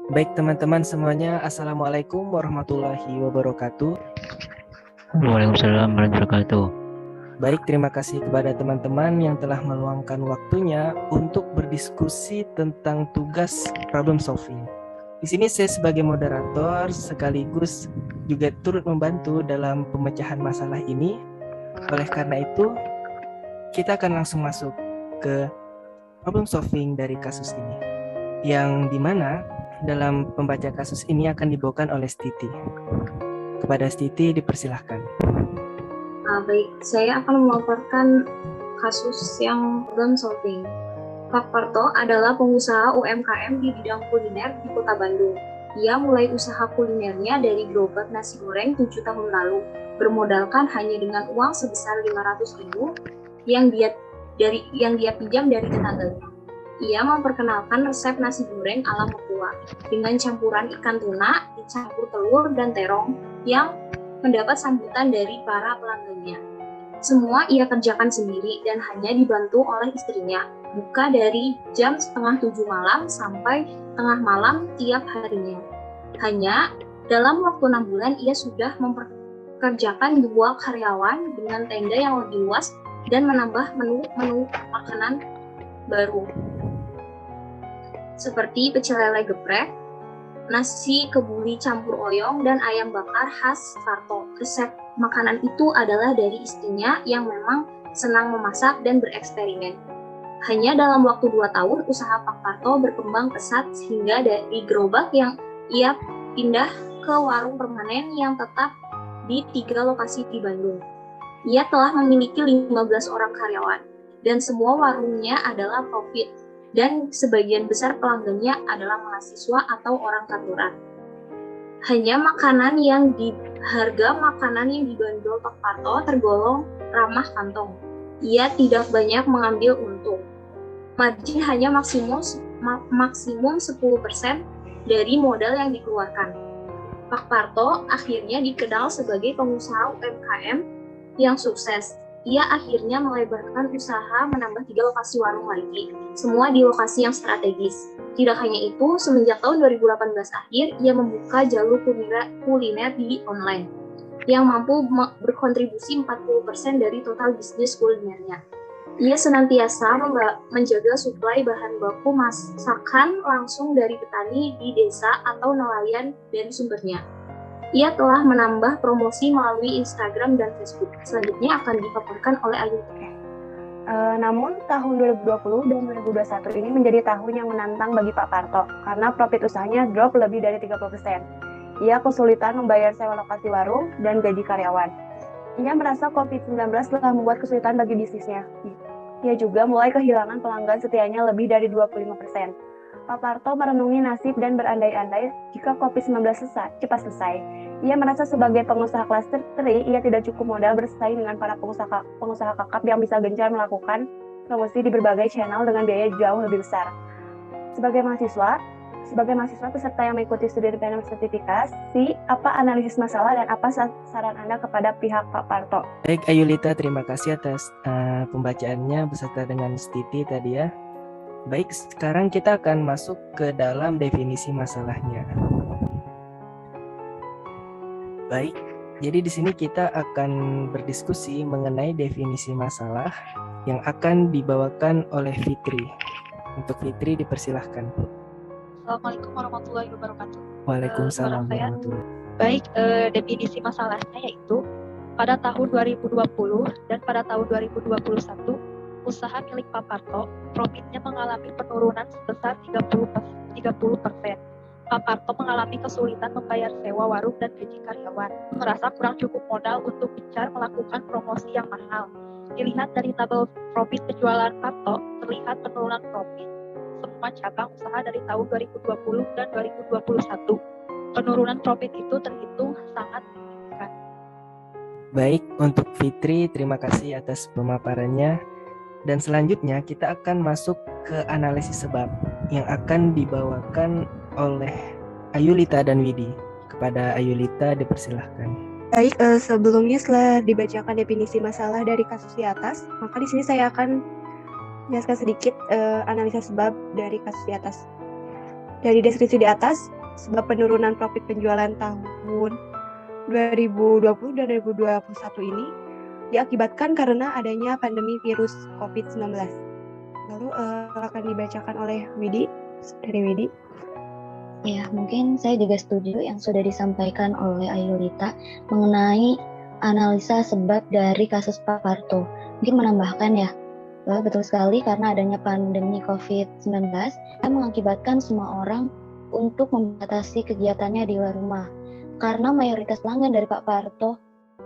Baik teman-teman semuanya, Assalamualaikum warahmatullahi wabarakatuh. Waalaikumsalam warahmatullahi wabarakatuh. Baik, terima kasih kepada teman-teman yang telah meluangkan waktunya untuk berdiskusi tentang tugas problem solving. Di sini saya sebagai moderator sekaligus juga turut membantu dalam pemecahan masalah ini. Oleh karena itu, kita akan langsung masuk ke problem solving dari kasus ini. Yang dimana dalam pembaca kasus ini akan dibawakan oleh Stiti. Kepada Stiti dipersilahkan. Baik, saya akan melaporkan kasus yang problem solving. Pak Parto adalah pengusaha UMKM di bidang kuliner di Kota Bandung. Ia mulai usaha kulinernya dari gerobak nasi goreng 7 tahun lalu, bermodalkan hanya dengan uang sebesar 500.000 yang dia pinjam dari tetangganya. Ia memperkenalkan resep nasi goreng ala mertua dengan campuran ikan tuna, dicampur telur dan terong yang mendapat sambutan dari para pelanggannya. Semua ia kerjakan sendiri dan hanya dibantu oleh istrinya. Buka dari jam 6:30 malam sampai tengah malam tiap harinya. Hanya dalam waktu 6 bulan ia sudah memperkerjakan 2 karyawan dengan tenda yang lebih luas dan menambah menu makanan baru. Seperti pecel lele geprek, nasi kebuli campur oyong, dan ayam bakar khas Parto. Resep makanan itu adalah dari istrinya yang memang senang memasak dan bereksperimen. Hanya dalam waktu 2 tahun, usaha Pak Parto berkembang pesat sehingga dari gerobak yang ia pindah ke warung permanen yang tetap di 3 lokasi di Bandung. Ia telah memiliki 15 orang karyawan, dan semua warungnya adalah profit. Dan sebagian besar pelanggannya adalah mahasiswa atau orang kantoran. Hanya harga makanan yang dibanderol Pak Parto tergolong ramah kantong. Ia tidak banyak mengambil untung. Margin hanya maksimum 10% dari modal yang dikeluarkan. Pak Parto akhirnya dikenal sebagai pengusaha UMKM yang sukses. Ia akhirnya melebarkan usaha menambah 3 lokasi warung lagi, semua di lokasi yang strategis. Tidak hanya itu, semenjak tahun 2018 akhir, ia membuka jalur kuliner di online, yang mampu berkontribusi 40% dari total bisnis kulinernya. Ia senantiasa menjaga suplai bahan baku masakan langsung dari petani di desa atau nelayan dari sumbernya. Ia telah menambah promosi melalui Instagram dan Facebook. Selanjutnya akan dipaparkan oleh Ayu. Namun tahun 2020 dan 2021 ini menjadi tahun yang menantang bagi Pak Parto karena profit usahanya drop lebih dari 30%. Ia kesulitan membayar sewa lokasi warung dan gaji karyawan. Ia merasa COVID-19 telah membuat kesulitan bagi bisnisnya. Ia juga mulai kehilangan pelanggan setianya lebih dari 25%. Pak Parto merenungi nasib dan berandai-andai jika COVID-19 cepat selesai. Ia merasa sebagai pengusaha kelas terteri, ia tidak cukup modal bersaing dengan para pengusaha kakap yang bisa gencar melakukan promosi di berbagai channel dengan biaya jauh lebih besar. Sebagai mahasiswa peserta yang mengikuti studi independen sertifikasi, apa analisis masalah dan apa saran Anda kepada pihak Pak Parto? Baik Ayulita, terima kasih atas pembacaannya beserta dengan Stiti tadi ya. Baik, sekarang kita akan masuk ke dalam definisi masalahnya. Baik, jadi di sini kita akan berdiskusi mengenai definisi masalah yang akan dibawakan oleh Fitri. Untuk Fitri dipersilahkan. Assalamualaikum warahmatullahi wabarakatuh. Waalaikumsalam warahmatullahi wabarakatuh. Baik, definisi masalahnya yaitu pada tahun 2020 dan pada tahun 2021 usaha milik Pak Parto profitnya mengalami penurunan sebesar 30%. Pak Parto mengalami kesulitan membayar sewa warung dan gaji karyawan, merasa kurang cukup modal untuk gencar melakukan promosi yang mahal. Dilihat dari tabel profit penjualan Parto, terlihat penurunan profit semua cabang usaha dari tahun 2020 dan 2021. Penurunan profit itu terhitung sangat signifikan. Baik, untuk Fitri, terima kasih atas pemaparannya. Dan selanjutnya kita akan masuk ke analisis sebab yang akan dibawakan oleh Ayulita dan Widi. Kepada Ayulita dipersilahkan. Baik, sebelumnya setelah dibacakan definisi masalah dari kasus di atas, maka di sini saya akan menjelaskan sedikit analisa sebab dari kasus di atas. Dari deskripsi di atas, sebab penurunan profit penjualan tahun 2020 dan 2021 ini diakibatkan karena adanya pandemi virus COVID-19. Lalu akan dibacakan oleh Widi, dari Widi. Ya, mungkin saya juga setuju yang sudah disampaikan oleh Ayulita mengenai analisa sebab dari kasus Pak Parto. Mungkin menambahkan ya, betul sekali karena adanya pandemi COVID-19 yang mengakibatkan semua orang untuk membatasi kegiatannya di luar rumah. Karena mayoritas pelanggan dari Pak Parto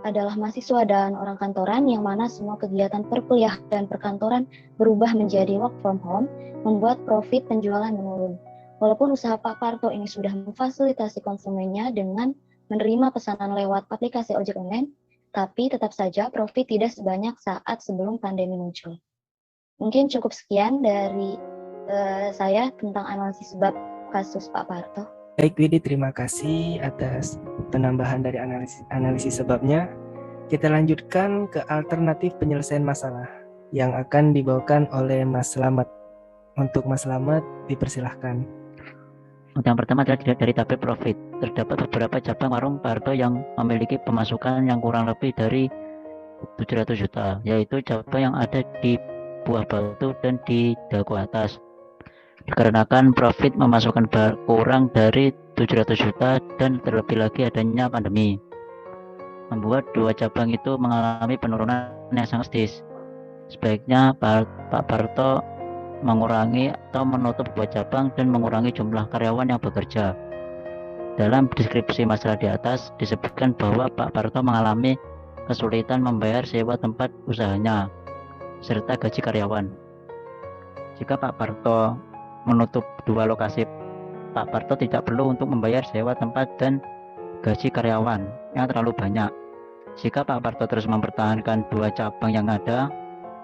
adalah mahasiswa dan orang kantoran yang mana semua kegiatan perkuliahan dan perkantoran berubah menjadi work from home, membuat profit penjualan menurun. Walaupun usaha Pak Parto ini sudah memfasilitasi konsumennya dengan menerima pesanan lewat aplikasi ojek online, tapi tetap saja profit tidak sebanyak saat sebelum pandemi muncul. Mungkin cukup sekian dari saya tentang analisis sebab kasus Pak Parto. Baik Widi, terima kasih atas penambahan dari analisis sebabnya. Kita lanjutkan ke alternatif penyelesaian masalah yang akan dibawakan oleh Mas Slamet. Untuk Mas Slamet, dipersilahkan. Yang pertama adalah dilihat dari tabel profit. Terdapat beberapa cabang warung Parto yang memiliki pemasukan yang kurang lebih dari 700 juta, yaitu cabang yang ada di Buah Batu dan di Dago Atas. Dikarenakan profit memasukkan kurang dari 700 juta dan terlebih lagi adanya pandemi, membuat dua cabang itu mengalami penurunan yang sangat drastis. Sebaiknya Pak Parto mengurangi atau menutup dua cabang dan mengurangi jumlah karyawan yang bekerja. Dalam deskripsi masalah di atas disebutkan bahwa Pak Parto mengalami kesulitan membayar sewa tempat usahanya serta gaji karyawan. Jika Pak Parto menutup dua lokasi, Pak Parto tidak perlu untuk membayar sewa tempat dan gaji karyawan yang terlalu banyak. Jika Pak Parto terus mempertahankan dua cabang yang ada,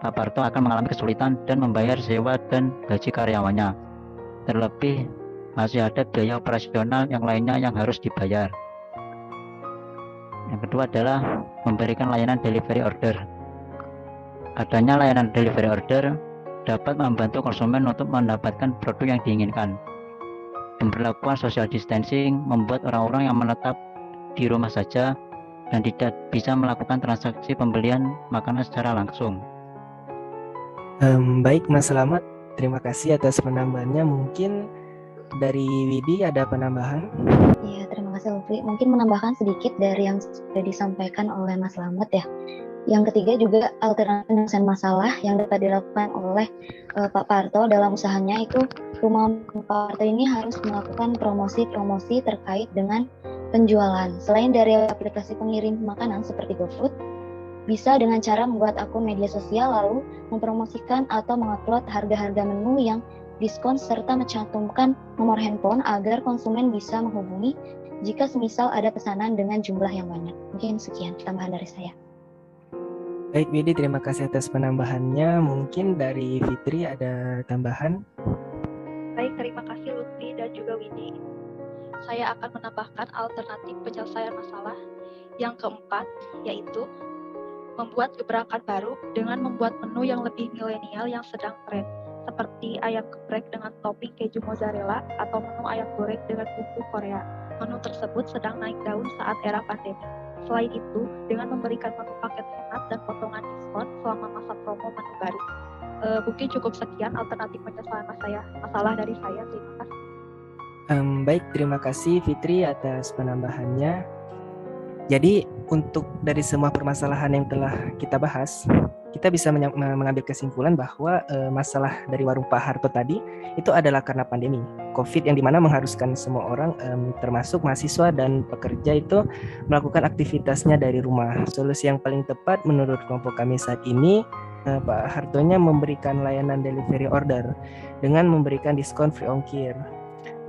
Pak Parto akan mengalami kesulitan dan membayar sewa dan gaji karyawannya. Terlebih masih ada biaya operasional yang lainnya yang harus dibayar. Yang kedua adalah memberikan layanan delivery order. Adanya layanan delivery order dapat membantu konsumen untuk mendapatkan produk yang diinginkan. Pemberlakuan social distancing membuat orang-orang yang menetap di rumah saja dan tidak bisa melakukan transaksi pembelian makanan secara langsung. Baik Mas Slamet, terima kasih atas penambahannya. Mungkin dari Widi ada penambahan? Iya, terima kasih Lutfi. Mungkin menambahkan sedikit dari yang sudah disampaikan oleh Mas Slamet ya. Yang ketiga juga alternatif penyelesaian masalah yang dapat dilakukan oleh Pak Parto dalam usahanya itu rumah Pak Parto ini harus melakukan promosi-promosi terkait dengan penjualan. Selain dari aplikasi pengirim makanan seperti GoFood, bisa dengan cara membuat akun media sosial lalu mempromosikan atau mengupload harga-harga menu yang diskon serta mencantumkan nomor handphone agar konsumen bisa menghubungi jika semisal ada pesanan dengan jumlah yang banyak. Mungkin sekian tambahan dari saya. Baik Widi, terima kasih atas penambahannya. Mungkin dari Fitri ada tambahan? Baik, terima kasih Lutfi dan juga Widi. Saya akan menambahkan alternatif penyelesaian masalah yang keempat, yaitu membuat gebrakan baru dengan membuat menu yang lebih milenial yang sedang tren, seperti ayam geprek dengan topping keju mozzarella atau menu ayam goreng dengan bumbu Korea. Menu tersebut sedang naik daun saat era pandemi. Selain itu, dengan memberikan menu paket hemat dan potongan diskon selama masa promo menu baru. Mungkin cukup sekian alternatif penyelesaian masalah dari saya. Terima kasih. Baik, terima kasih Fitri atas penambahannya. Jadi untuk dari semua permasalahan yang telah kita bahas, kita bisa mengambil kesimpulan bahwa masalah dari warung Pak Harto tadi itu adalah karena pandemi COVID yang dimana mengharuskan semua orang termasuk mahasiswa dan pekerja itu melakukan aktivitasnya dari rumah. Solusi yang paling tepat menurut kelompok kami saat ini, Pak Hartonya memberikan layanan delivery order dengan memberikan diskon free ongkir.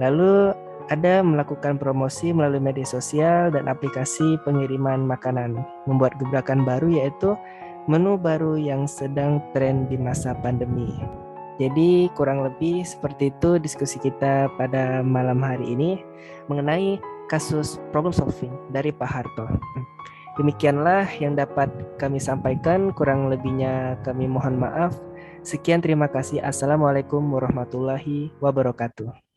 Lalu ada melakukan promosi melalui media sosial dan aplikasi pengiriman makanan, membuat gebrakan baru yaitu menu baru yang sedang tren di masa pandemi. Jadi kurang lebih seperti itu diskusi kita pada malam hari ini mengenai kasus problem solving dari Pak Harto. Demikianlah yang dapat kami sampaikan, kurang lebihnya kami mohon maaf. Sekian, terima kasih. Assalamualaikum warahmatullahi wabarakatuh.